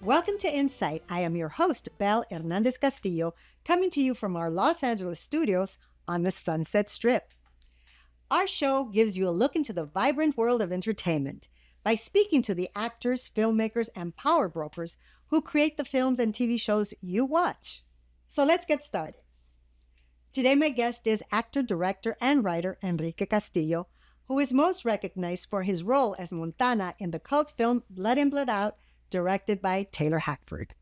Welcome to Insight. I am your host, Bel Hernandez Castillo, coming to you from our Los Angeles studios on the Sunset Strip. Our show gives you a look into the vibrant world of entertainment by speaking to the actors, filmmakers, and power brokers who create the films and TV shows you watch. So let's get started. Today, my guest is actor, director, and writer Enrique Castillo, who is most recognized for his role as Montana in the cult film Blood In, Blood Out, directed by Taylor Hackford.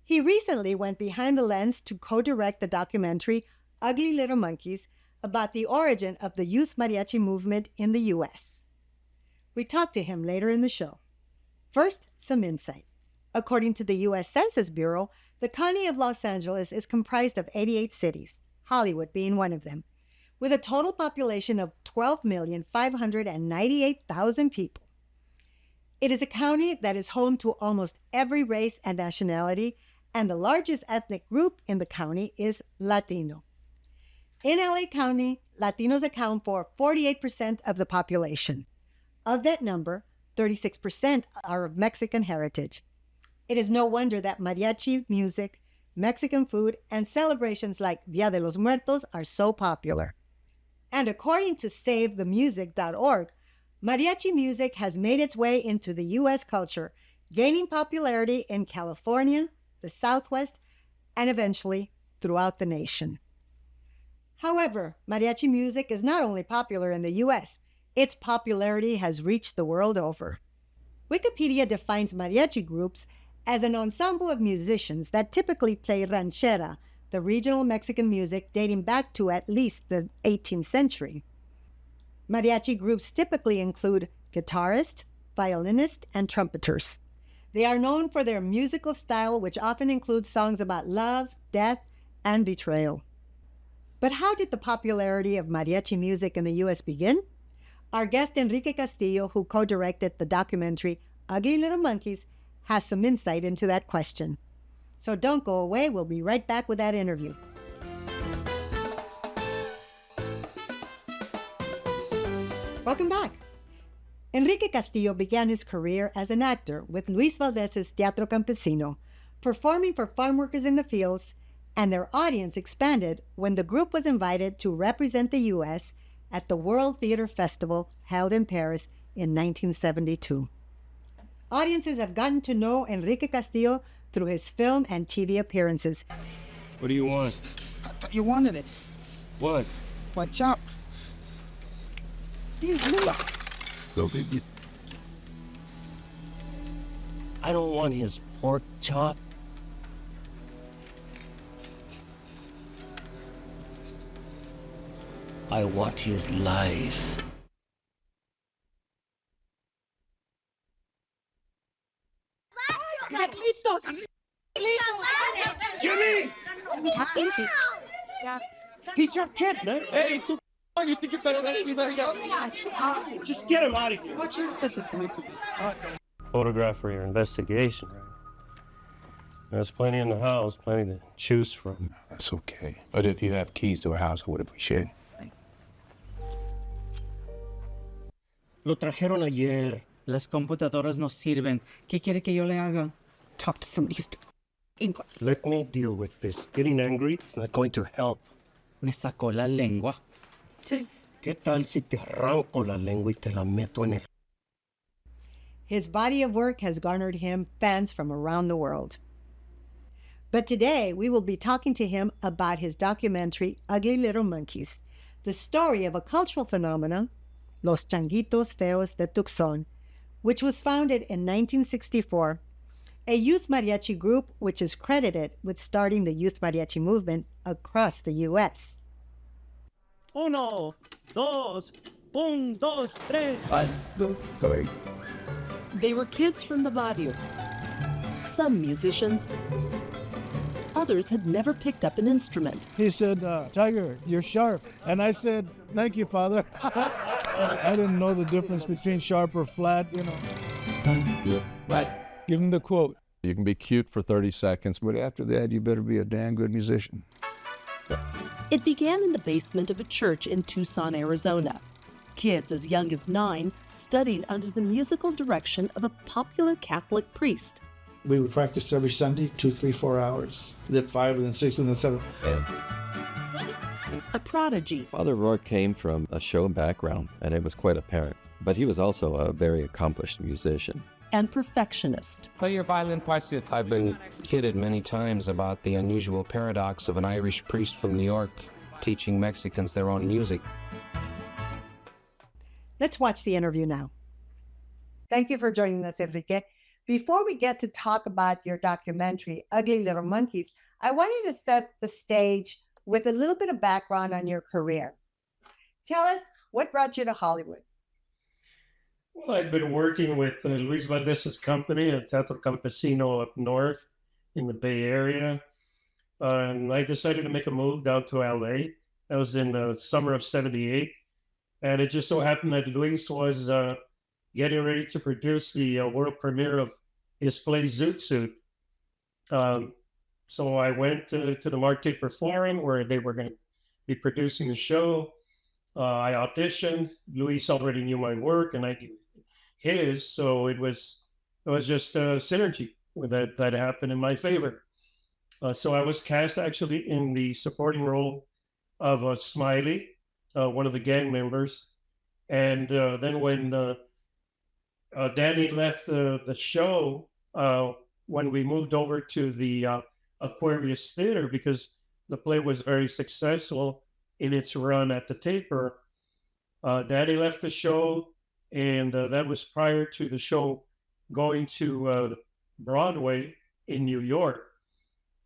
He recently went behind the lens to co-direct the documentary Ugly Little Monkeys about the origin of the youth mariachi movement in the U.S. We talked to him later in the show. First, some insight. According to the U.S. Census Bureau, the county of Los Angeles is comprised of 88 cities, Hollywood being one of them, with a total population of 12,598,000 people. It is a county that is home to almost every race and nationality, and the largest ethnic group in the county is Latino. In LA County, Latinos account for 48% of the population. Of that number, 36% are of Mexican heritage. It is no wonder that mariachi music, Mexican food, and celebrations like Dia de los Muertos are so popular. And according to SaveTheMusic.org, mariachi music has made its way into the U.S. culture, gaining popularity in California, the Southwest, and eventually throughout the nation. However, mariachi music is not only popular in the U.S., its popularity has reached the world over. Wikipedia defines mariachi groups as an ensemble of musicians that typically play ranchera, the regional Mexican music dating back to at least the 18th century. Mariachi groups typically include guitarists, violinists, and trumpeters. They are known for their musical style, which often includes songs about love, death, and betrayal. But how did the popularity of mariachi music in the U.S. begin? Our guest Enrique Castillo, who co-directed the documentary Ugly Little Monkeys, has some insight into that question. So don't go away. We'll be right back with that interview. Welcome back. Enrique Castillo began his career as an actor with Luis Valdez's Teatro Campesino, performing for farm workers in the fields, and their audience expanded when the group was invited to represent the U.S. at the World Theater Festival held in Paris in 1972. Audiences have gotten to know Enrique Castillo through his film and TV appearances. What do you want? I thought you wanted it. What? What chop? I don't want his pork chop. I want his life. Jimmy! He's your kid, man. Hey, you think you're better than anybody else? Just get him out of here. Photograph for your investigation, right? There's plenty in the house, plenty to choose from. That's okay. But if you have keys to a house, I would appreciate it. Lo trajeron ayer. Las computadoras no sirven. ¿Qué quiere que yo le haga? Talk to somebody who's... Let me deal with this. Getting angry is not going to help. Me sacó la lengua. ¿Qué tal si te arranco la lengua y te la meto en el... His body of work has garnered him fans from around the world. But today, we will be talking to him about his documentary, Ugly Little Monkeys, the story of a cultural phenomenon, Los Changuitos Feos de Tucson, which was founded in 1964, a youth mariachi group which is credited with starting the youth mariachi movement across the U.S. Uno, dos, tres. They were kids from the barrio. Some musicians. Others had never picked up an instrument. He said, Tiger, you're sharp. And I said, thank you, Father. I didn't know the difference between sharp or flat, you know. Give him the quote. You can be cute for 30 seconds, but after that, you better be a damn good musician. It began in the basement of a church in Tucson, Arizona. Kids as young as 9 studied under the musical direction of a popular Catholic priest. We would practice every Sunday, 2, 3, 4 hours. Then 5, and then 6, and then 7. A prodigy, Father Rourke came from a show background, and it was quite apparent. But he was also a very accomplished musician. and perfectionist. Play your violin parts. I've been kidded many times about the unusual paradox of an Irish priest from New York teaching Mexicans their own music. Let's watch the interview now. Thank you for joining us, Enrique. Before we get to talk about your documentary, Ugly Little Monkeys, I wanted to set the stage with a little bit of background on your career. Tell us what brought you to Hollywood. Well, I'd been working with Luis Valdez's company at Teatro Campesino up north in the Bay Area. And I decided to make a move down to LA. That was in the summer of '78. And it just so happened that Luis was getting ready to produce the world premiere of his play Zoot Suit. So I went to the Marte Performing where they were going to be producing the show. I auditioned. Luis already knew my work and I knew his, so it was just a synergy with that happened in my favor. So I was cast actually in the supporting role of Smiley, one of the gang members. And then when Danny left the show, when we moved over to the Aquarius Theater, because the play was very successful in its run at the Taper, Danny left the show, and that was prior to the show going to Broadway in New York.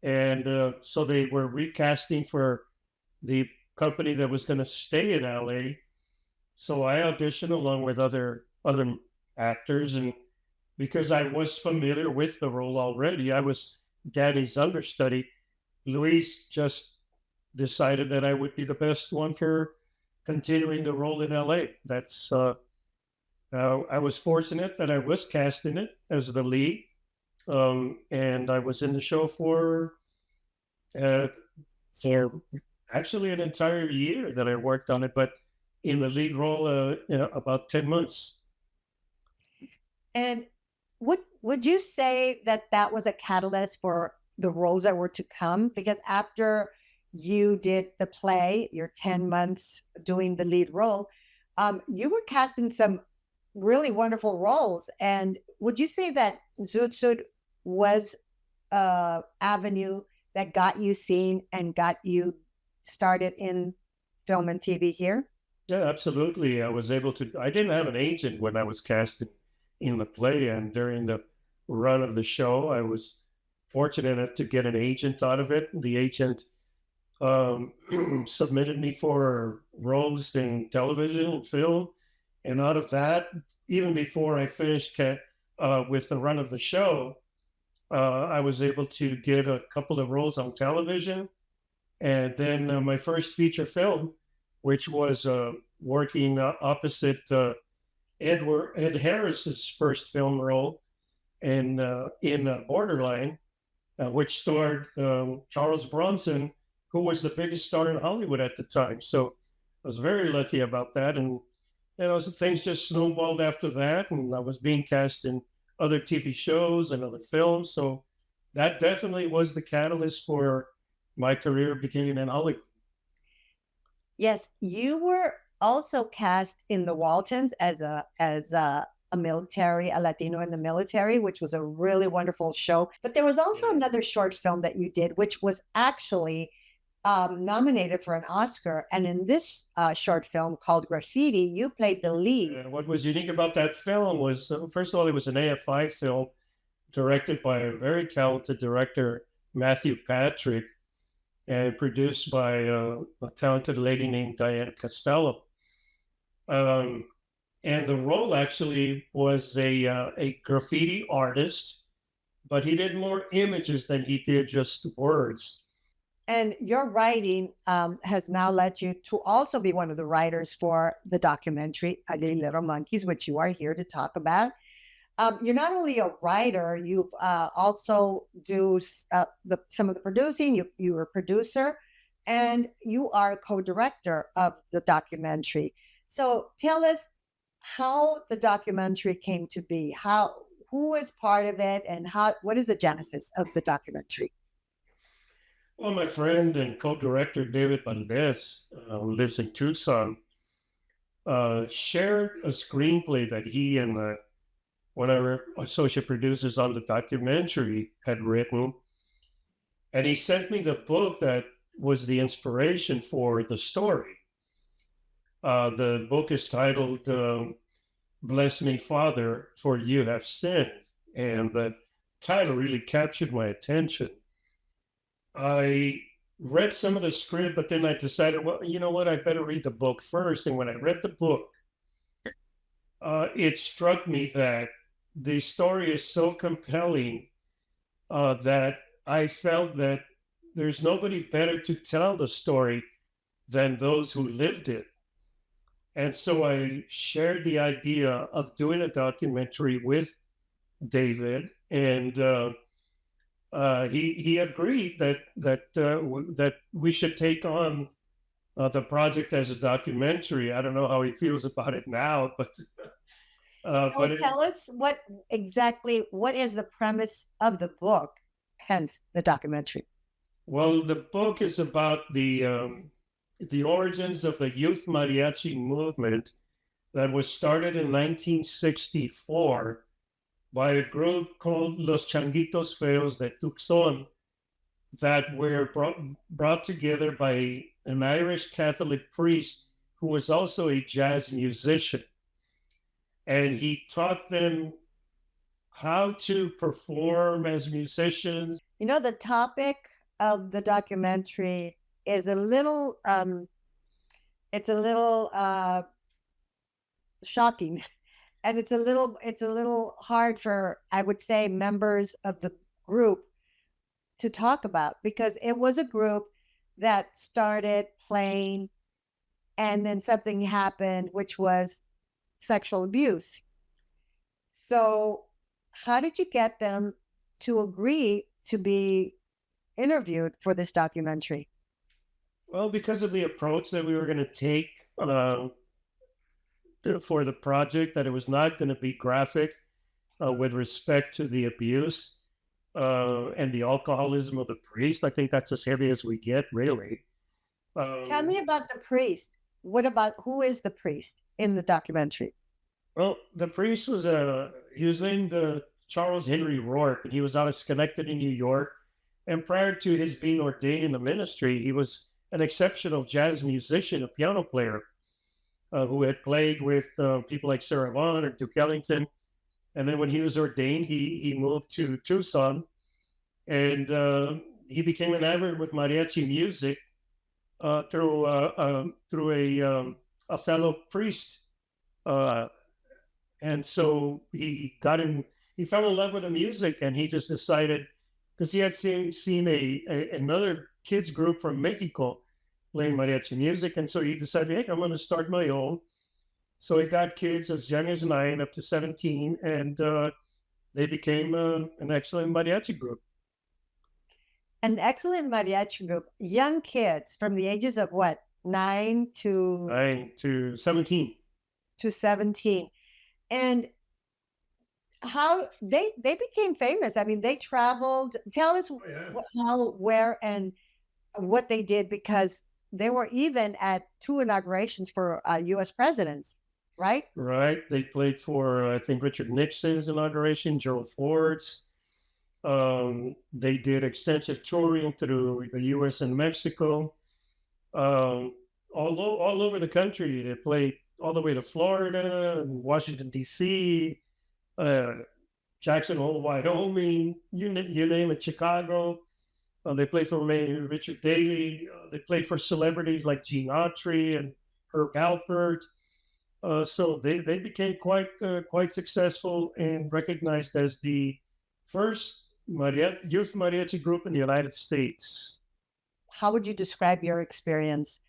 And so they were recasting for the company that was going to stay in LA. So I auditioned along with other actors, and because I was familiar with the role already, I was Danny's understudy. Luis just decided that I would be the best one for continuing the role in LA. That's I was fortunate that I was cast in it as the lead, and I was in the show for actually an entire year that I worked on it, but in the lead role, about 10 months. And would you say that was a catalyst for the roles that were to come? Because after you did the play, your 10 months doing the lead role, you were cast in some really wonderful roles. And would you say that Zoot Suit was an avenue that got you seen and got you started in film and TV here? Yeah, absolutely. I didn't have an agent when I was cast in the play, and during the run of the show, I was fortunate enough to get an agent out of it. The agent submitted me for roles in television and film, and out of that, even before I finished with the run of the show, I was able to get a couple of roles on television, and then my first feature film, which was working opposite Ed Harris's first film role in Borderline, which starred Charles Bronson, who was the biggest star in Hollywood at the time. So I was very lucky about that. And things just snowballed after that. And I was being cast in other TV shows and other films. So that definitely was the catalyst for my career beginning in Hollywood. Yes, you were also cast in The Waltons as a Latino in the military, which was a really wonderful show. But there was also another short film that you did, which was actually nominated for an Oscar. And in this short film called Graffiti, you played the lead. And what was unique about that film was, first of all, it was an AFI film directed by a very talented director, Matthew Patrick, and produced by a talented lady named Diane Costello. And the role actually was a graffiti artist, but he did more images than he did just words. And your writing has now led you to also be one of the writers for the documentary, Ugly Little Monkeys, which you are here to talk about. You're not only a writer, you've also do some of the producing. You're a producer. and you are co-director of the documentary. So tell us how the documentary came to be. Who is part of it, and what is the genesis of the documentary? Well, my friend and co-director David Valdez, who lives in Tucson, shared a screenplay that he and one of our associate producers on the documentary had written. And he sent me the book that was the inspiration for the story. The book is titled Bless Me, Father, for You Have Sinned. And the title really captured my attention. I read some of the script, but then I decided, well, you know what, I better read the book first. And when I read the book, it struck me that the story is so compelling that I felt that there's nobody better to tell the story than those who lived it. And so I shared the idea of doing a documentary with David, and he agreed that we should take on the project as a documentary. I don't know how he feels about it now, but So tell us what is the premise of the book, hence the documentary. Well, the book is about the origins of the youth mariachi movement that was started in 1964 by a group called Los Changuitos Feos de Tucson that were brought together by an Irish Catholic priest who was also a jazz musician. And he taught them how to perform as musicians. You know, the topic of the documentary is a little shocking, and it's a little hard for, I would say, members of the group to talk about, because it was a group that started playing and then something happened, which was sexual abuse. So how did you get them to agree to be interviewed for this documentary? Well, because of the approach that we were going to take for the project, that it was not going to be graphic with respect to the abuse and the alcoholism of the priest. I think that's as heavy as we get, really. Tell me about the priest. Who is the priest in the documentary? Well, the priest he was named Charles Henry Rourke, and he was out of Schenectady, New York. And prior to his being ordained in the ministry, he was an exceptional jazz musician, a piano player, who had played with people like Sarah Vaughan or Duke Ellington. And then when he was ordained, he moved to Tucson, and he became enamored with mariachi music through a fellow priest. And so he fell in love with the music, and he just decided, because he had seen another kids group from Mexico playing mariachi music. And so he decided, hey, I'm going to start my own. So he got kids as young as 9 up to 17, and they became an excellent mariachi group. An excellent mariachi group. Young kids from the ages of what? 9 to 17. To 17. And how they became famous. I mean, they traveled. Tell us how, where, and what they did, because they were even at 2 inaugurations for U.S. presidents, right? Right. They played for, I think, Richard Nixon's inauguration, Gerald Ford's. They did extensive touring through the U.S. and Mexico, all over the country. They played all the way to Florida, Washington, D.C., Jackson Hole, Wyoming, you name it, Chicago. They played for Mayor Richard Daley. They played for celebrities like Gene Autry and Herb Alpert. So they became quite successful and recognized as the first youth mariachi group in the United States. How would you describe your experience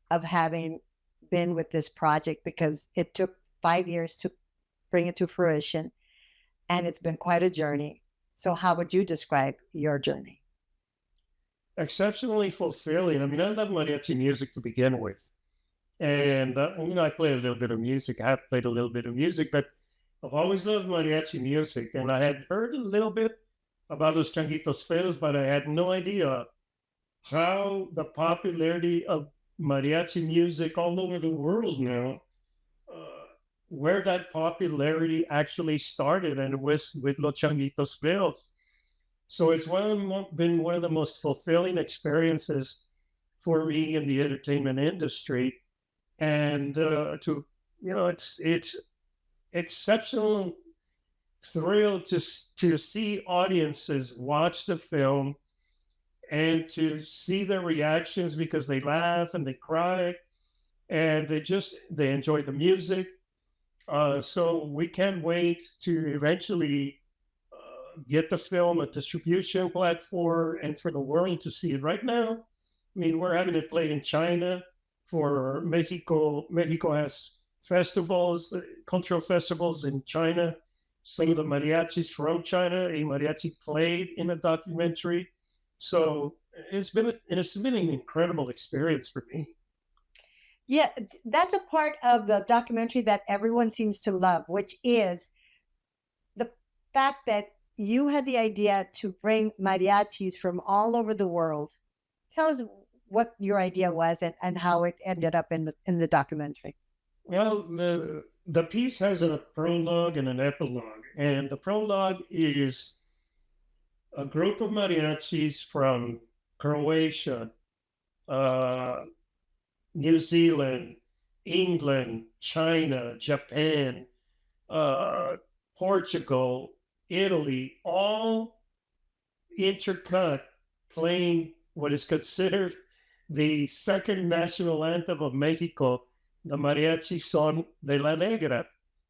of having been with this project? Because it took 5 years to bring it to fruition, and it's been quite a journey. So how would you describe your journey? exceptionally fulfilling. I mean, I love mariachi music to begin with. And, I play a little bit of music. I have played a little bit of music, but I've always loved mariachi music. And I had heard a little bit about Los Changuitos Feos, but I had no idea how the popularity of mariachi music all over the world now, where that popularity actually started, and it was with Los Changuitos Feos. So it's been one of the most fulfilling experiences for me in the entertainment industry, and it's exceptional thrill to see audiences watch the film and to see their reactions, because they laugh and they cry and they enjoy the music. So we can't wait to eventually get the film a distribution platform and for the world to see it. Right now, I mean, we're having it played in China for Mexico. Mexico has festivals, cultural festivals in China. Some of the mariachis from China, a mariachi played in a documentary. So it's been an incredible experience for me. Yeah, that's a part of the documentary that everyone seems to love, which is the fact that you had the idea to bring mariachis from all over the world. Tell us what your idea was and how it ended up in the documentary. Well, the piece has a prologue and an epilogue, and the prologue is a group of mariachis from Croatia, New Zealand, England, China, Japan, Portugal, Italy, all intercut, playing what is considered the second national anthem of Mexico, the Mariachi Son de la Negra.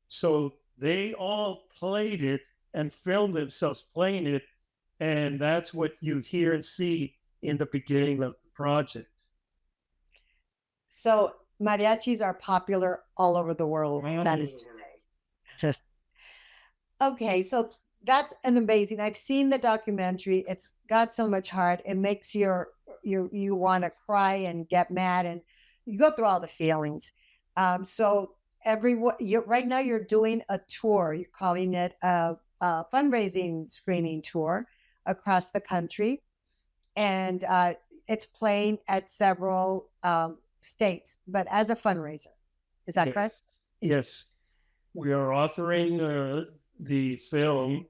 So they all played it and filmed themselves playing it, and that's what you hear and see in the beginning of the project. So mariachis are popular all over the world. That is to say. Okay, so that's an amazing. I've seen the documentary. It's got so much heart. It makes you want to cry and get mad, and you go through all the feelings. So right now you're doing a tour. You're calling it a fundraising screening tour across the country, and it's playing at several states, but as a fundraiser. Is that correct? Yes. We are authoring the film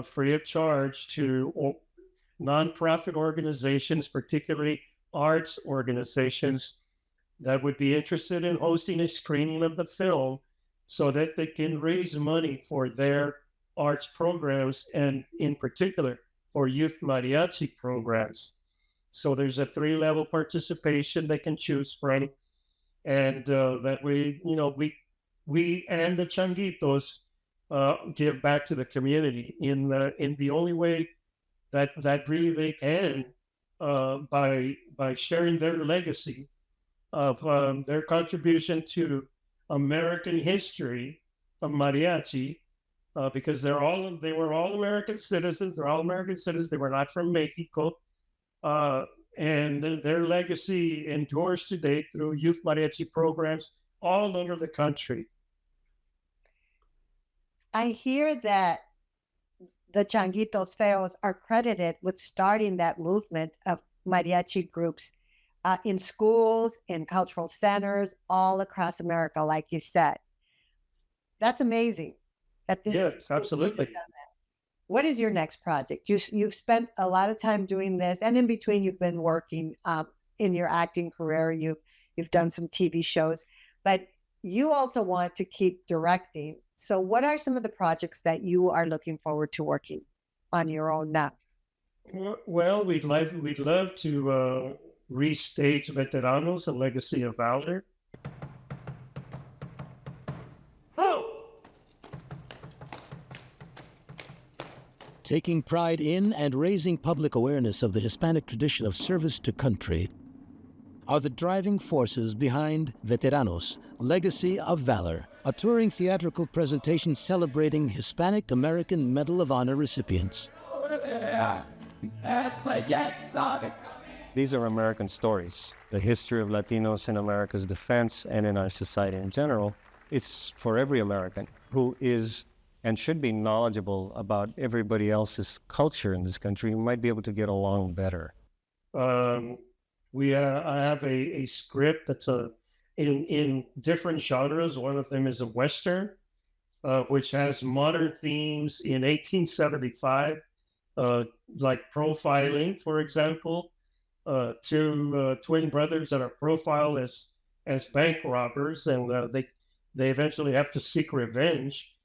free of charge to nonprofit organizations, particularly arts organizations that would be interested in hosting a screening of the film so that they can raise money for their arts programs, and in particular for youth mariachi programs. So there's a 3-level participation they can choose from, and that way, we and the Changuitos give back to the community in the only way that really they can, by sharing their legacy of their contribution to American history of mariachi, because they were all American citizens. They're all American citizens. They were not from Mexico. And their legacy endures today through youth mariachi programs all over the country. I hear that the Changuitos Feos are credited with starting that movement of mariachi groups in schools, in cultural centers, all across America, like you said. That's amazing. Yes, absolutely. What is your next project? You've spent a lot of time doing this, and in between you've been working in your acting career. You've done some TV shows, but you also want to keep directing. So what are some of the projects that you are looking forward to working on your own now? Well, we'd love to restage Veteranos, A Legacy of Valor. Taking pride in and raising public awareness of the Hispanic tradition of service to country are the driving forces behind Veteranos, Legacy of Valor, a touring theatrical presentation celebrating Hispanic American Medal of Honor recipients. These are American stories. The history of Latinos in America's defense and in our society in general. It's for every American who is and should be knowledgeable about everybody else's culture in this country. We might be able to get along better. I have a script that's in different genres. One of them is a Western, which has modern themes in 1875, like profiling, for example. Two twin brothers that are profiled as bank robbers, and they eventually have to seek revenge,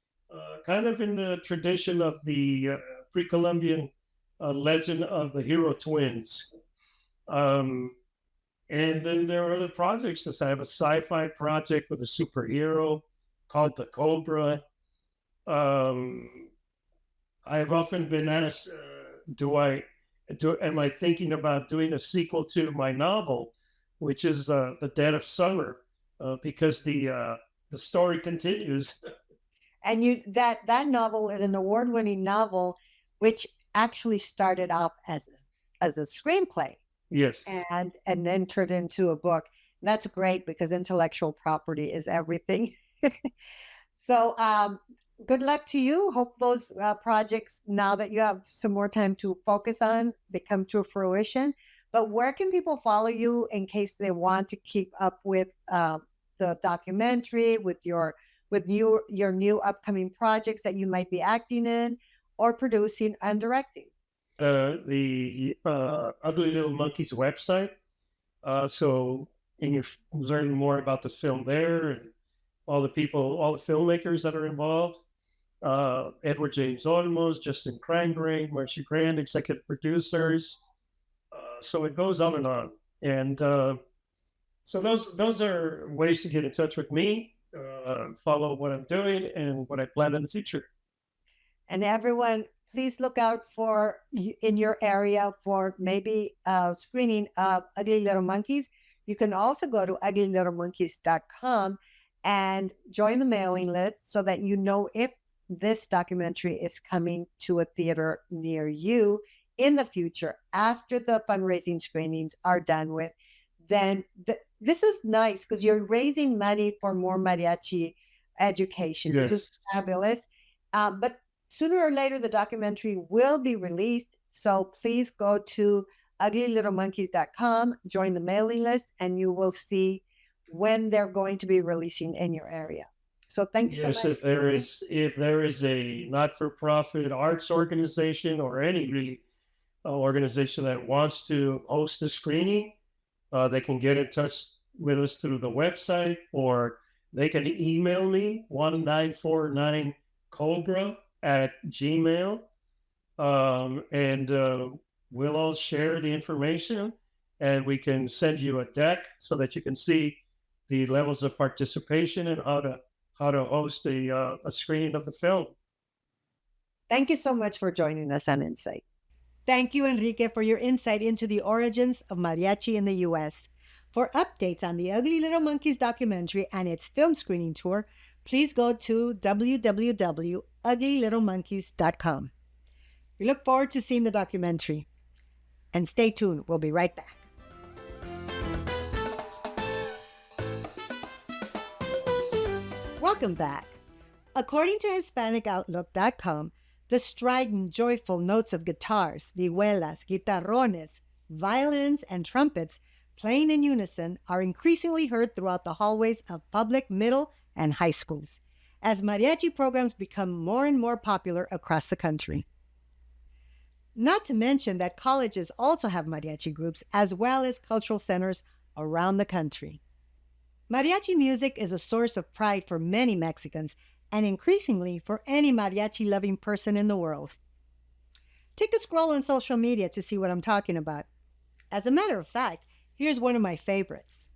kind of in the tradition of the pre-Columbian legend of the hero twins. And then there are other projects. I have a sci-fi project with a superhero called The Cobra. I've often been asked, am I thinking about doing a sequel to my novel, which is The Dead of Summer, because the story continues. And that novel is an award-winning novel, which actually started off as a screenplay. Yes. And then turned into a book. That's great because intellectual property is everything. So good luck to you. Hope those projects, now that you have some more time to focus on, they come to fruition. But where can people follow you in case they want to keep up with the documentary, with your new upcoming projects that you might be acting in or producing and directing? The Ugly Little Monkeys website. So you can learn more about the film there and all the filmmakers that are involved. Edward James Olmos, Justin Cranberry, Marcia Grand, executive producers. So it goes on and on. And so those are ways to get in touch with me, follow what I'm doing and what I plan in the future. And everyone, please look out in your area for maybe screening of Ugly Little Monkeys. You can also go to uglylittlemonkeys.com and join the mailing list so that you know if this documentary is coming to a theater near you in the future after the fundraising screenings are done with. Then this is nice because you're raising money for more mariachi education, yes, which is fabulous. But sooner or later, the documentary will be released. So please go to uglylittlemonkeys.com, join the mailing list, and you will see when they're going to be releasing in your area. So thanks so much. Yes, if there is a not-for-profit arts organization or any really organization that wants to host a screening, they can get in touch with us through the website, or they can email me 1949cobra@gmail, and we'll all share the information, and we can send you a deck so that you can see the levels of participation and how to host a screening of the film. Thank you so much for joining us on Insight. Thank you, Enrique, for your insight into the origins of mariachi in the U.S. For updates on the Ugly Little Monkeys documentary and its film screening tour, please go to www.uglylittlemonkeys.com. We look forward to seeing the documentary. And stay tuned. We'll be right back. Welcome back. According to HispanicOutlook.com, the strident, joyful notes of guitars, vihuelas, guitarrones, violins, and trumpets playing in unison are increasingly heard throughout the hallways of public middle and high schools, as mariachi programs become more and more popular across the country. Not to mention that colleges also have mariachi groups, as well as cultural centers around the country. Mariachi music is a source of pride for many Mexicans, and increasingly for any mariachi-loving person in the world. Take a scroll on social media to see what I'm talking about. As a matter of fact, here's one of my favorites.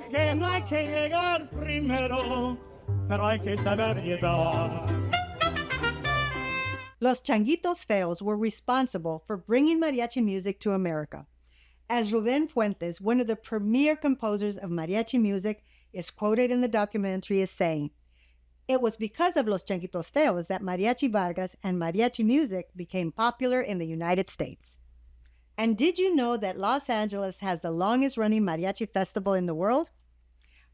que no hay que llegar primero, pero hay que saber llegar. Los Changuitos Feos were responsible for bringing mariachi music to America. As Rubén Fuentes, one of the premier composers of mariachi music, is quoted in the documentary as saying, "It was because of Los Changuitos Feos that Mariachi Vargas and mariachi music became popular in the United States." And did you know that Los Angeles has the longest running mariachi festival in the world?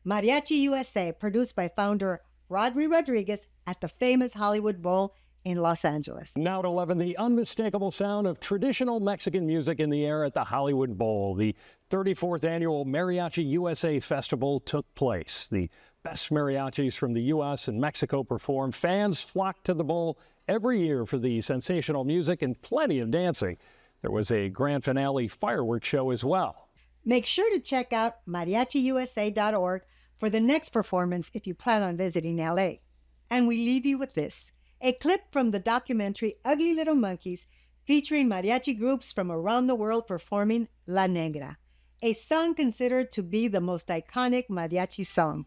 Mariachi USA, produced by founder Rodri Rodriguez at the famous Hollywood Bowl in Los Angeles. Now at 11, the unmistakable sound of traditional Mexican music in the air at the Hollywood Bowl. The 34th annual Mariachi USA Festival took place. The best mariachis from the U.S. and Mexico performed. Fans flocked to the bowl every year for the sensational music and plenty of dancing. There was a grand finale fireworks show as well. Make sure to check out mariachiusa.org for the next performance if you plan on visiting LA. And we leave you with this, a clip from the documentary Ugly Little Monkeys, featuring mariachi groups from around the world performing La Negra, a song considered to be the most iconic mariachi song.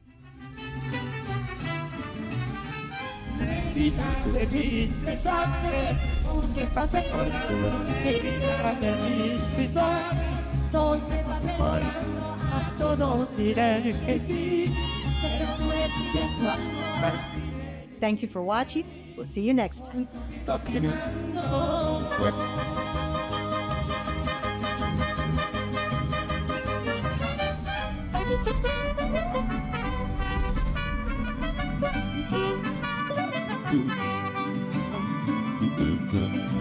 Thank you for watching. We'll see you next time. Thank you.